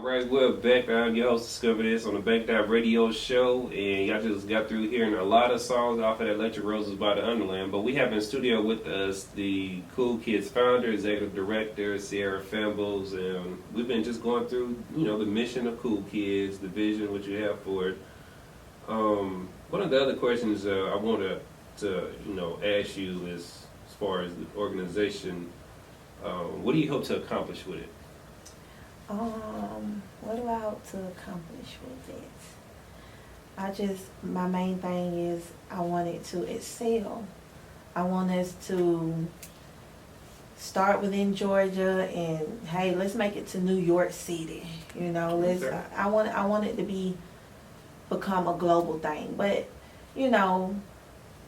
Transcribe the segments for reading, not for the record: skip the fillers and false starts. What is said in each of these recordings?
All right, we're back. I'm your host, Discover This, on the Bankedoutt radio show, and y'all just got through hearing a lot of songs off of that Electric Roses by the Underland, but we have in studio with us the KOol Kidz founder, executive director, Cierra Fambles, and we've been just going through, the mission of KOol Kidz, the vision, what you have for it. One of the other questions I wanted to, ask you is, as far as the organization, what do you hope to accomplish with it? What do I hope to accomplish with it? My main thing is I want it to excel. I want us to start within Georgia and, hey, let's make it to New York City. Okay. I want it to become a global thing. But, even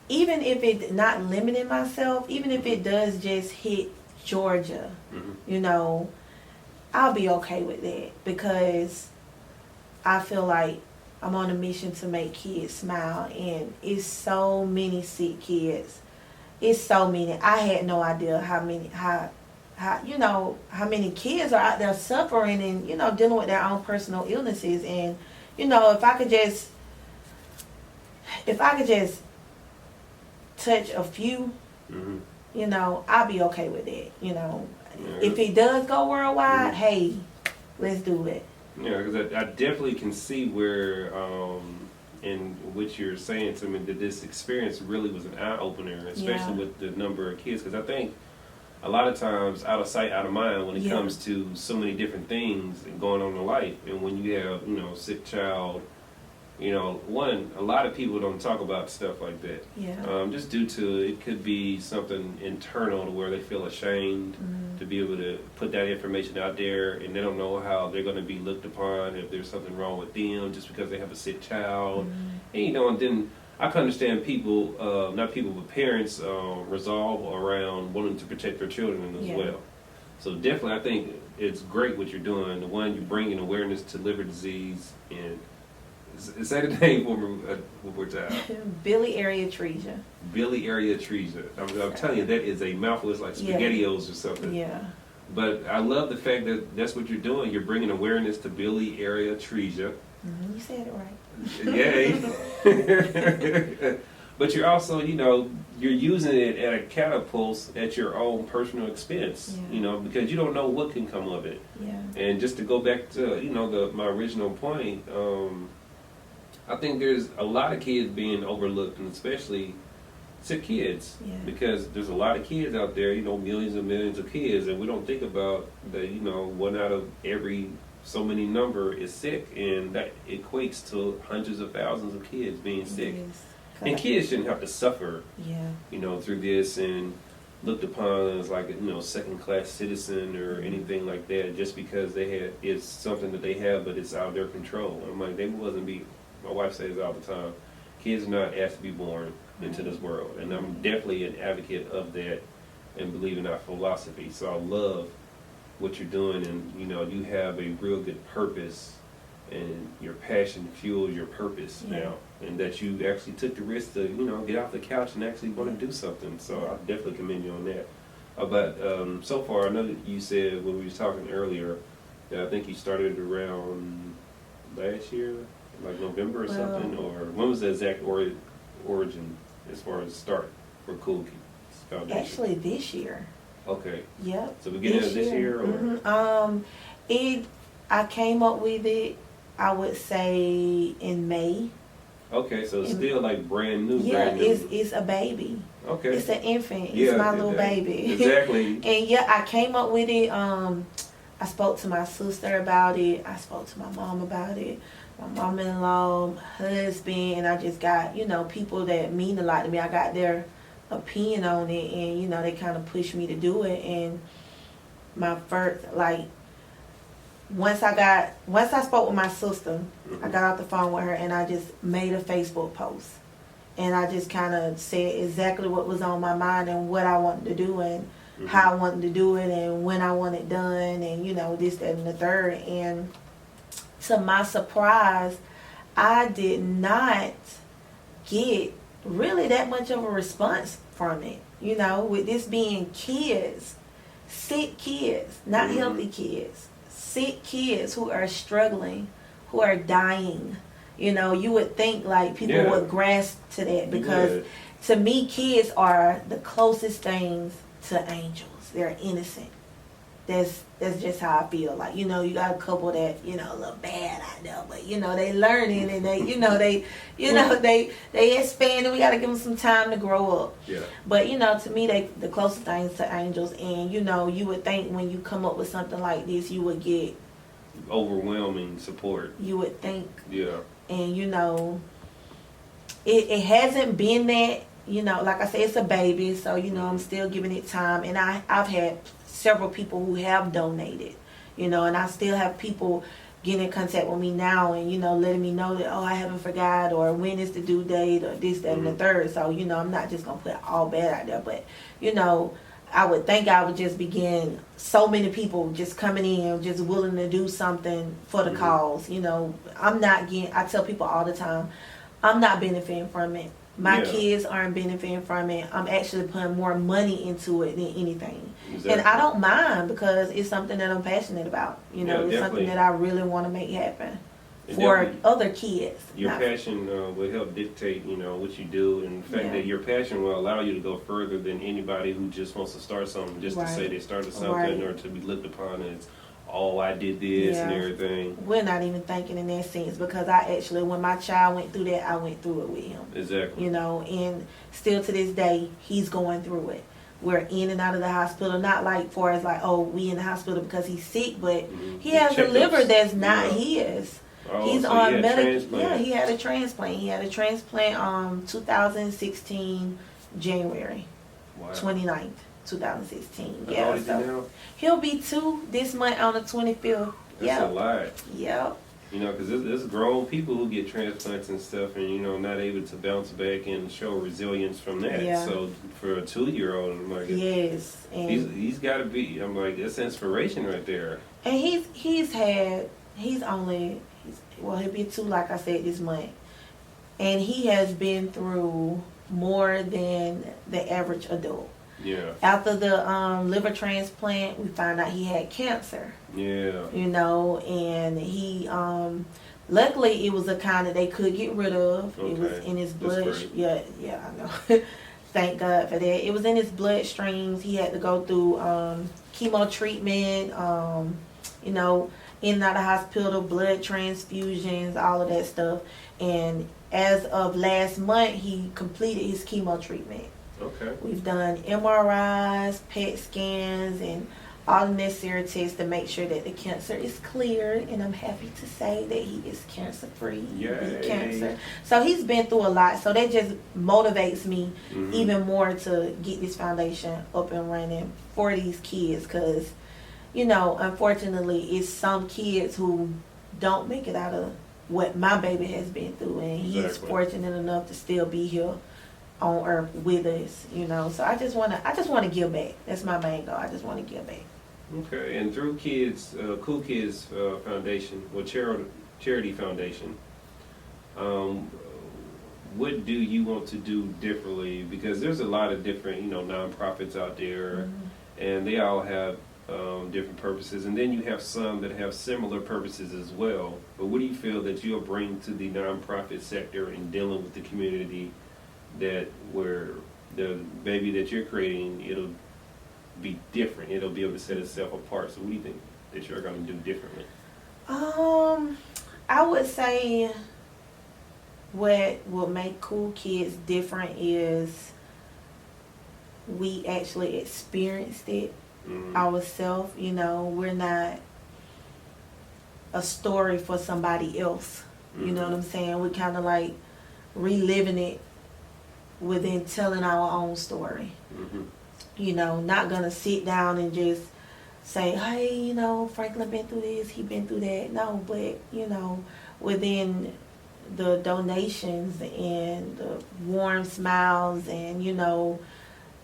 if it not limiting myself, even if it does just hit Georgia, I'll be okay with that, because I feel like I'm on a mission to make kids smile, and it's so many sick kids. It's so many. I had no idea how many kids are out there suffering and, dealing with their own personal illnesses. And, if I could just touch a few, I'll be okay with that, Yeah. If it does go worldwide, hey, let's do it. Yeah, because I definitely can see where, in what you're saying to me, that this experience really was an eye-opener, especially with the number of kids. Because I think a lot of times, out of sight, out of mind, when it comes to so many different things going on in life. And when you have, sick child, a lot of people don't talk about stuff like that. Yeah. Just due to, it could be something internal to where they feel ashamed to be able to put that information out there, and they don't know how they're going to be looked upon if there's something wrong with them just because they have a sick child. And, and then I can understand people, not people, but parents resolve around wanting to protect their children as well. So definitely I think it's great what you're doing. The one, you're bringing awareness to liver disease, and say the name for me one more time. Biliary atresia. Biliary atresia. I'm telling you, that is a mouthful. It's like SpaghettiOs or something. Yeah. But I love the fact that that's what you're doing. You're bringing awareness to biliary atresia. You said it right. Yay. But you're also, you're using it at a catapult at your own personal expense, because you don't know what can come of it. Yeah. And just to go back to, my original point, I think there's a lot of kids being overlooked, and especially sick kids, because there's a lot of kids out there, millions and millions of kids, and we don't think about that, one out of every so many number is sick, and that equates to hundreds of thousands of kids being sick. And kids shouldn't have to suffer, through this and looked upon as like a second-class citizen or anything like that, just because it's something that they have, but it's out of their control. I'm like, they wasn't be. My wife says all the time, kids are not asked to be born into this world. And I'm definitely an advocate of that and believe in our philosophy. So I love what you're doing, and you have a real good purpose, and your passion fuels your purpose now. And that you actually took the risk to, get off the couch and actually want to do something. So I definitely commend you on that. But so far, I know that you said when we were talking earlier that I think you started around last year, like November or something, or when was the exact origin as far as start for KOol Kidz Foundation? Actually, this year. Okay. Yep. So beginning of this year, or? I came up with it, I would say, in May. Okay, so it's still like brand new. Yeah, brand new. It's a baby. Okay. It's an infant. It's my little baby. Exactly. And I came up with it. I spoke to my sister about it. I spoke to my mom about it. My mom-in-law, my husband, and I just got, people that mean a lot to me. I got their opinion on it, and, they kind of pushed me to do it. And my first, once I spoke with my sister, I got off the phone with her, and I just made a Facebook post. And I just kind of said exactly what was on my mind and what I wanted to do, and how I wanted to do it, and when I want it done, and, this, that, and the third. And to my surprise, I did not get really that much of a response from it. With this being kids, sick kids, not healthy kids, sick kids who are struggling, who are dying. You know, you would think like people would grasp to that, because to me, kids are the closest things to angels. They're innocent. That's just how I feel. Like, you know, you got a couple that, you know, a little bad, I know, but you know, they learning, and they, you know, they expand, and we got to give them some time to grow up. Yeah. But you know, to me, they the closest things to angels. And you know, you would think when you come up with something like this, you would get overwhelming support. You would think. Yeah. And you know, it hasn't been that. You know, like I said, it's a baby, so you know, I'm still giving it time. And I've had several people who have donated, you know, and I still have people getting in contact with me now, and you know, letting me know that, oh, I haven't forgot, or when is the due date, or this, that, and the third. So you know, I'm not just gonna put all bad out there, but you know, I would think I would just begin so many people just coming in, just willing to do something for the cause. You know, I tell people all the time, I'm not benefiting from it. My kids aren't benefiting from it. I'm actually putting more money into it than anything. Exactly. And I don't mind, because it's something that I'm passionate about. You know, it's something that I really want to make happen for other kids. Your passion will help dictate, you know, what you do. And the fact that your passion will allow you to go further than anybody who just wants to start something just to say they started something, or to be looked upon as, oh, I did this and everything. We're not even thinking in that sense, because I actually, when my child went through that, I went through it with him. Exactly. You know, and still to this day, he's going through it. We're in and out of the hospital, not like far as like, oh, we in the hospital because he's sick, but he has a liver that's not his. Oh, he's so on medical. Yeah, he had a transplant. He had a transplant 2016 January 29th. 2016. Yeah, so he'll be 2 this month on the 25th. That's a lot. Yep. You know, because there's grown people who get transplants and stuff, and you know, not able to bounce back and show resilience from that. Yeah. So for a 2-year-old, I'm like, yes, and he's got to be. I'm like, that's inspiration right there. And he'll be 2, like I said, this month, and he has been through more than the average adult. Yeah. After the liver transplant, we found out he had cancer. Yeah. You know, and he luckily it was a kind that they could get rid of. Okay. It was in his blood. Yeah, I know. Thank God for that. It was in his bloodstreams. He had to go through chemo treatment, you know, in and out of hospital, blood transfusions, all of that stuff. And as of last month, he completed his chemo treatment. Okay. We've done MRIs, PET scans, and all the necessary tests to make sure that the cancer is cleared. And I'm happy to say that he is cancer free. Yay. Cancer. So he's been through a lot. So that just motivates me even more to get this foundation up and running for these kids. Because, you know, unfortunately, it's some kids who don't make it out of what my baby has been through. And he's fortunate enough to still be here on earth with us, you know. So I just want to give back. That's my main goal. I just want to give back. Okay. And through KOol Kidz Foundation, well, charity foundation, what do you want to do differently? Because there's a lot of different, you know, nonprofits out there, and they all have different purposes, and then you have some that have similar purposes as well. But what do you feel that you'll bring to the nonprofit sector in dealing with the community, that where the baby that you're creating, it'll be different, it'll be able to set itself apart? So what do you think that you're going to do differently? I would say what will make KOol Kidz different is we actually experienced it ourselves. You know, we're not a story for somebody else. You know what I'm saying? We're kind of like reliving it within telling our own story. You know, not gonna sit down and just say, hey, you know, Franklin been through this, he been through that. No, but you know, within the donations and the warm smiles and, you know,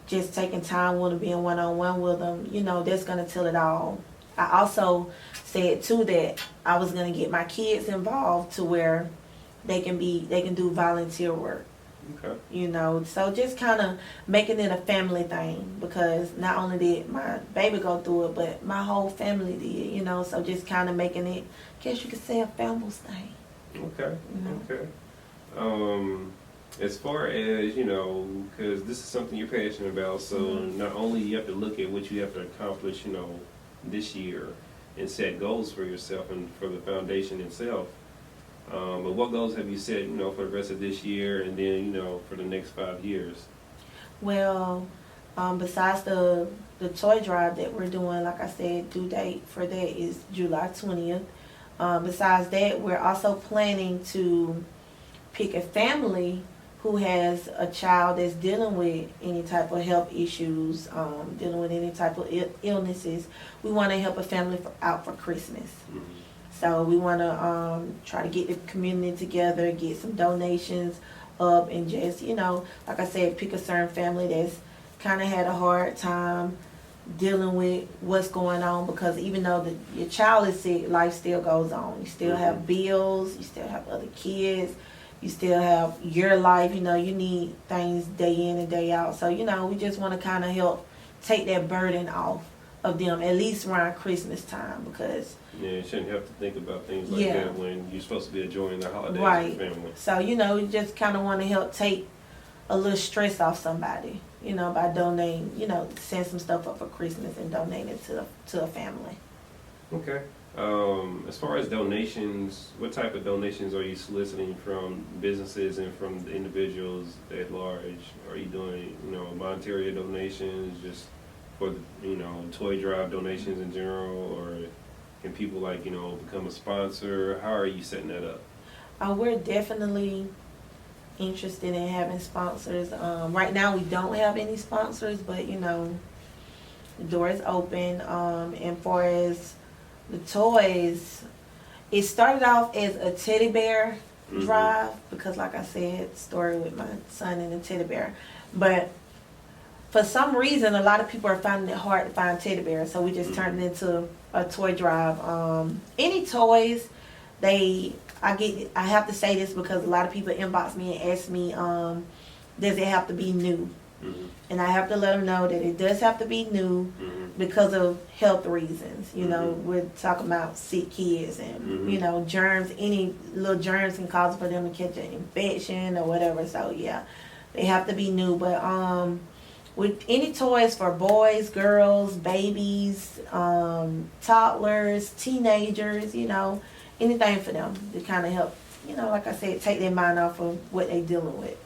just taking time with them, being one-on-one with them, you know, that's gonna tell it all. I also said too that I was gonna get my kids involved to where they can do volunteer work. Okay. You know, so just kind of making it a family thing, because not only did my baby go through it, but my whole family did, you know, so just kind of making it, I guess you could say, a Fambles thing. Okay. You know? Okay. As far as, you know, because this is something you're passionate about, so not only you have to look at what you have to accomplish, you know, this year and set goals for yourself and for the foundation itself, but what goals have you set, you know, for the rest of this year and then, you know, for the next 5 years? Well, besides the toy drive that we're doing, like I said, due date for that is July 20th. Besides that, we're also planning to pick a family who has a child that's dealing with any type of health issues, dealing with any type of illnesses. We want to help a family out for Christmas. Mm-hmm. So we want to try to get the community together, get some donations up, and just, you know, like I said, pick a certain family that's kind of had a hard time dealing with what's going on, because even though your child is sick, life still goes on. You still have bills, you still have other kids, you still have your life, you know, you need things day in and day out. So, you know, we just want to kind of help take that burden off of them, at least around Christmas time, because Yeah, you shouldn't have to think about things like that when you're supposed to be enjoying the holidays with your family. So, you know, you just kind of want to help take a little stress off somebody, you know, by donating, you know, send some stuff up for Christmas and donate it to a family. Okay. As far as donations, what type of donations are you soliciting from businesses and from the individuals at large? Are you doing, you know, monetary donations, just for the, you know, toy drive donations in general, or can people, like, you know, become a sponsor? How are you setting that up? We're definitely interested in having sponsors. Right now we don't have any sponsors, but, you know, the door is open. And far as the toys, it started off as a teddy bear drive, because, like I said, story with my son and the teddy bear. But for some reason, a lot of people are finding it hard to find teddy bears, so we just turned it into a toy drive. Any toys, I have to say this because a lot of people inbox me and ask me, does it have to be new? And I have to let them know that it does have to be new because of health reasons. You know, we're talking about sick kids and, you know, germs. Any little germs can cause for them to catch an infection or whatever. So, yeah, they have to be new. But with any toys for boys, girls, babies, toddlers, teenagers, you know, anything for them to kind of help, you know, like I said, take their mind off of what they're dealing with.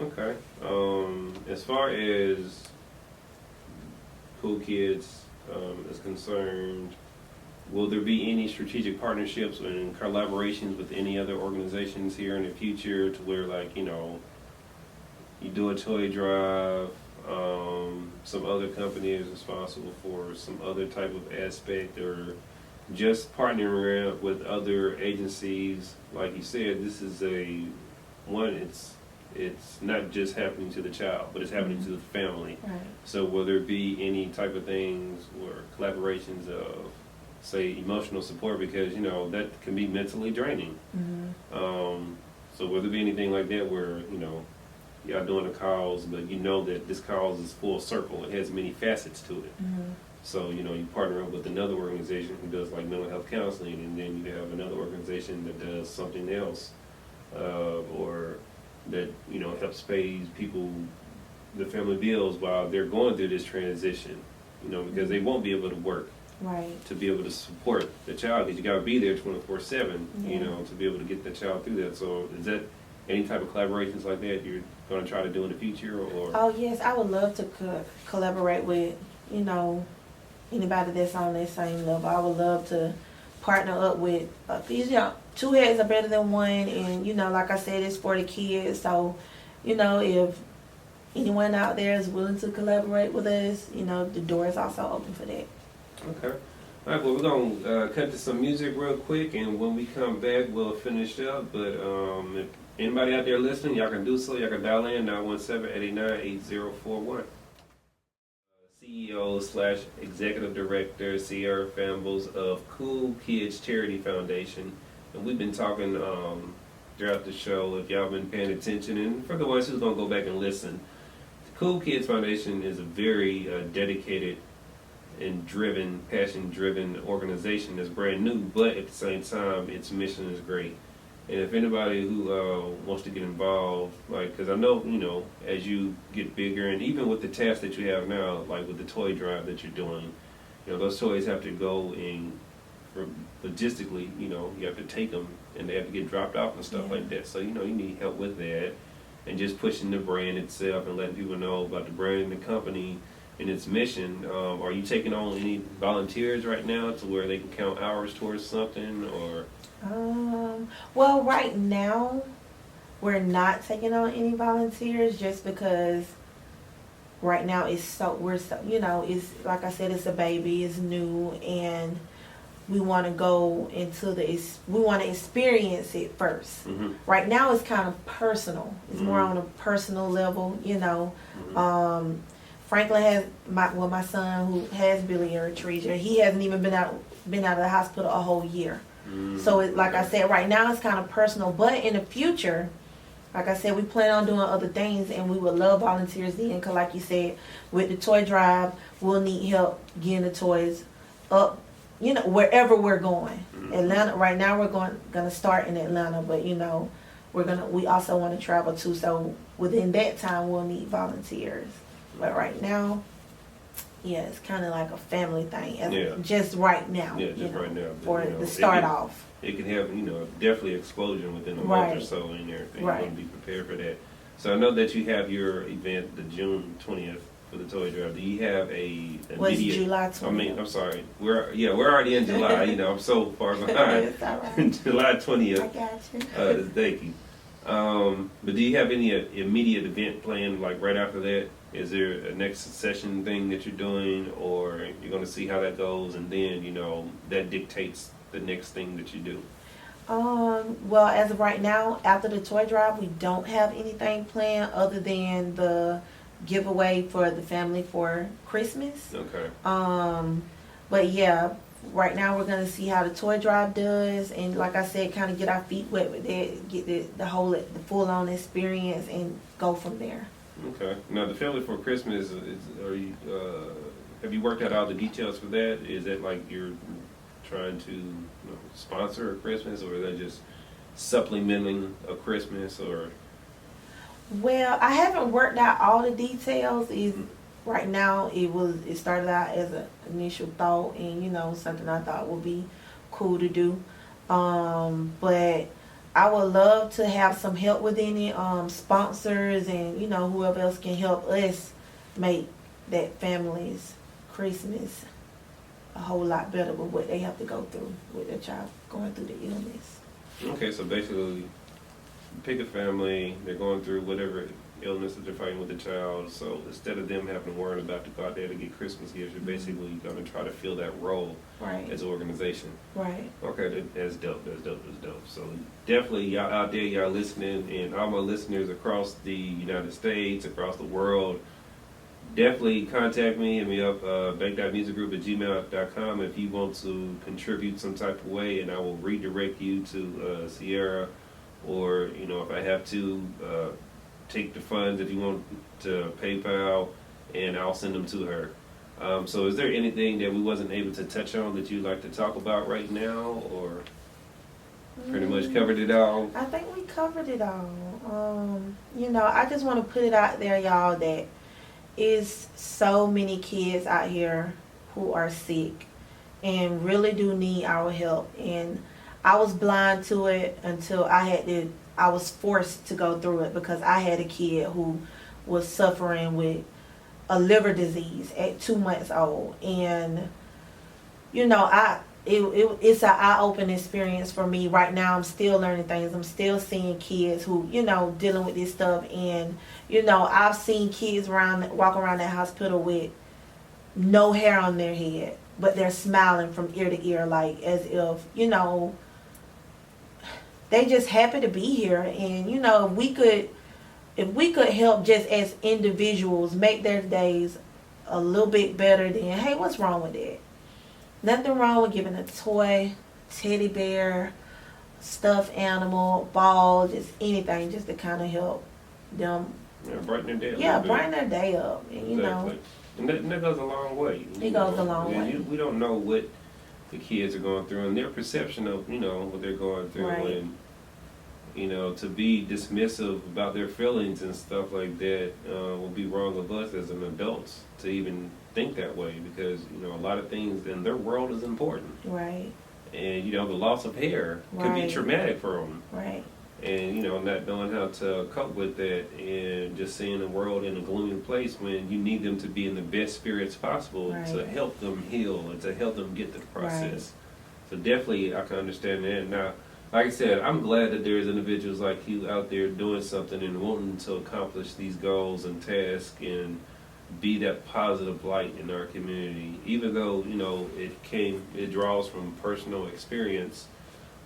Okay. As far as KOol Kidz is concerned, will there be any strategic partnerships and collaborations with any other organizations here in the future, to where, like, you know, you do a toy drive, some other company is responsible for some other type of aspect, or just partnering up with other agencies? Like you said, this is it's not just happening to the child, but it's happening to the family. Right. So will there be any type of things or collaborations of, say, emotional support, because, you know, that can be mentally draining. So will there be anything like that where, you know, y'all doing a cause, but you know that this cause is full circle, it has many facets to it. So, you know, you partner up with another organization who does, like, mental health counseling, and then you have another organization that does something else, or that, you know, helps pay people the family bills while they're going through this transition, you know, because they won't be able to work to be able to support the child, because you got to be there 24/7, you know, to be able to get the child through that. So is that any type of collaborations like that you're going to try to do in the future? Or Oh, yes, I would love to collaborate with, you know, anybody that's on that same level. I would love to partner up with, you know, two heads are better than one, and, you know, like I said, it's for the kids. So, you know, if anyone out there is willing to collaborate with us, you know, the door is also open for that. Okay. All right, well, we're going to cut to some music real quick, and when we come back, we'll finish up. But if anybody out there listening, y'all can do so. Y'all can dial in 917-889-8041. CEO/Executive Director Cierra Fambles of KOol Kidz Charity Foundation, and we've been talking throughout the show if y'all been paying attention. And for the ones who's going to go back and listen, the KOol Kidz Foundation is a very dedicated and driven, passion-driven organization that's brand new, but at the same time, its mission is great. And if anybody who wants to get involved, like, because I know, you know, as you get bigger, and even with the tasks that you have now, like with the toy drive that you're doing, you know, those toys have to go in, logistically, you know, you have to take them, and they have to get dropped off and stuff like that. So, you know, you need help with that, and just pushing the brand itself and letting people know about the brand and the company and its mission. Are you taking on any volunteers right now to where they can count hours towards something, or? Well, right now, we're not taking on any volunteers just because right now it's you know, it's like I said, it's a baby, it's new, and we want to go into we want to experience it first. Mm-hmm. Right now it's kind of personal. It's more on a personal level, you know. Mm-hmm. Franklin has my son who has biliary atresia. He hasn't even been out of the hospital a whole year. So like I said, right now it's kind of personal, but in the future, like I said, we plan on doing other things, and we would love volunteers then, because like you said, with the toy drive, we'll need help getting the toys up, you know, wherever we're going. Atlanta, right now we're gonna start in Atlanta, but you know, we also want to travel too, so within that time we'll need volunteers. But right now, yeah, it's kind of like a family thing. Just right now. Yeah, just right now. For the start off. It can have, you know, definitely explosion within a month or so and everything. You're going to be prepared for that. So I know that you have your event the June 20th for the toy drive. Do you have a immediate? July 20th. I mean, I'm sorry. We're already in July. You know, I'm so far behind. It's all right. July 20th. I got you. Thank you. But do you have any immediate event planned, like right after that? Is there a next session thing that you're doing, or you're going to see how that goes, and then, you know, that dictates the next thing that you do? Well, as of right now, after the toy drive, we don't have anything planned other than the giveaway for the family for Christmas. Okay. But yeah, right now we're gonna see how the toy drive does, and like I said, kind of get our feet wet with that, get the full on experience, and go from there. Okay. Now, the family for Christmas, have you worked out all the details for that? Is that like you're trying to, you know, sponsor a Christmas, or is that just supplementing a Christmas, or? Well, I haven't worked out all the details. Right now, it started out as an initial thought, and you know, something I thought would be cool to do. But I would love to have some help with any sponsors, and you know, whoever else can help us make that family's Christmas a whole lot better with what they have to go through with their child going through the illness. Okay, so basically, pick a family, they're going through whatever illness that they're fighting with the child, so instead of them having to worry about to go out there to get Christmas gifts, you're basically going to try to fill that role as an organization. Right. Okay, that's dope. That's dope. So definitely, y'all out there, y'all listening, and all my listeners across the United States, across the world, definitely contact me, hit me up, bankedouttmusicgroup@gmail.com if you want to contribute some type of way, and I will redirect you to Cierra, or, you know, if I have to, take the funds if you want to PayPal, and I'll send them to her. So is there anything that we wasn't able to touch on that you'd like to talk about right now, or pretty much covered it all? I think we covered it all. You know, I just want to put it out there, y'all, that is so many kids out here who are sick and really do need our help. And I was blind to it until I was forced to go through it, because I had a kid who was suffering with a liver disease at 2 months old. And, you know, it's an eye-opening experience for me. Right now, I'm still learning things. I'm still seeing kids who, you know, dealing with this stuff. And, you know, I've seen kids walk around that hospital with no hair on their head, but they're smiling from ear to ear, like as if, you know, they just happy to be here. And, you know, if we could help just as individuals make their days a little bit better, then hey, what's wrong with that? Nothing wrong with giving a toy, teddy bear, stuffed animal, ball, just anything, just to kind of help them. Yeah, brighten their day up. Yeah, brighten their day up, and you know. And that goes a long way. It goes a long way. We don't know what the kids are going through and their perception of, what they're going through. Right. And, to be dismissive about their feelings and stuff like that will be wrong of us as an adults to even think that way, because, a lot of things in their world is important. Right. And, the loss of hair could be traumatic for them. Right. And, not knowing how to cope with that and just seeing the world in a gloomy place when you need them to be in the best spirits possible to help them heal and to help them get through the process. So definitely I can understand that. Now, like I said, I'm glad that there's individuals like you out there doing something and wanting to accomplish these goals and tasks and be that positive light in our community. Even though, it draws from personal experience.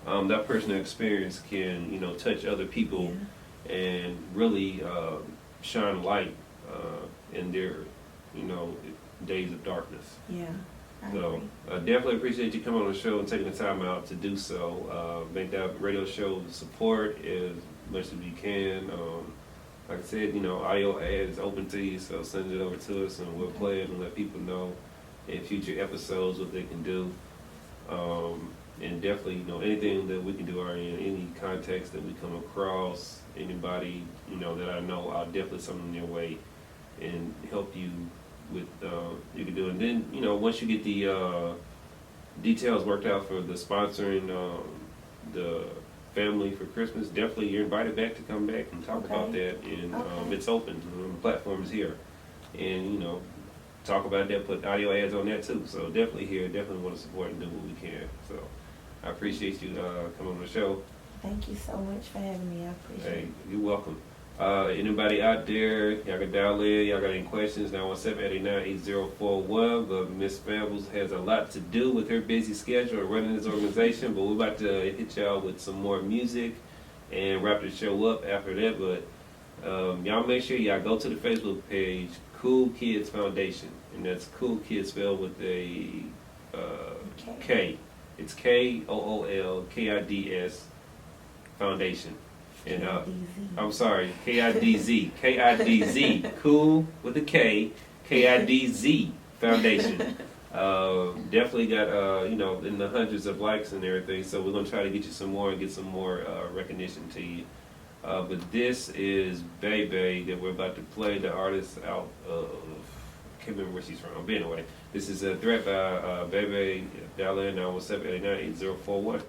That personal experience can, touch other people and really shine light in their, days of darkness. Yeah. So I definitely appreciate you coming on the show and taking the time out to do so. Bankedoutt radio show support as much as you can. Like I said, audio ad is open to you, so send it over to us and we'll play it and let people know in future episodes what they can do. And definitely, anything that we can do or in any context that we come across, anybody, that I know, I'll definitely send them your way and help you with, you can do it. And then, once you get the details worked out for the sponsoring the family for Christmas, definitely you're invited back to come back and talk about that. And it's open. The platform is here. And, talk about that, put audio ads on that too. So definitely here, definitely want to support and do what we can. So I appreciate you coming on the show. Thank you so much for having me. I appreciate it. Hey, you're welcome. Anybody out there, y'all can dial in. Y'all got any questions? 917-889-8041. But Miss Fambles has a lot to do with her busy schedule of running this organization. But we're about to hit y'all with some more music and wrap the show up after that. But y'all make sure y'all go to the Facebook page, KOol Kidz Foundation. And that's KOol Kidz spelled with a K. It's KOOLKIDS Foundation. And I'm sorry, KIDZ. KIDZ. KOol with a K. KIDZ Foundation. Definitely got in the hundreds of likes and everything. So we're gonna try to get you some more and get some more recognition to you. But this is Bebe that we're about to play. The artist out of, I can't remember where she's from. But anyway, this is a threat by Bebe. Dial in 917-889-8041.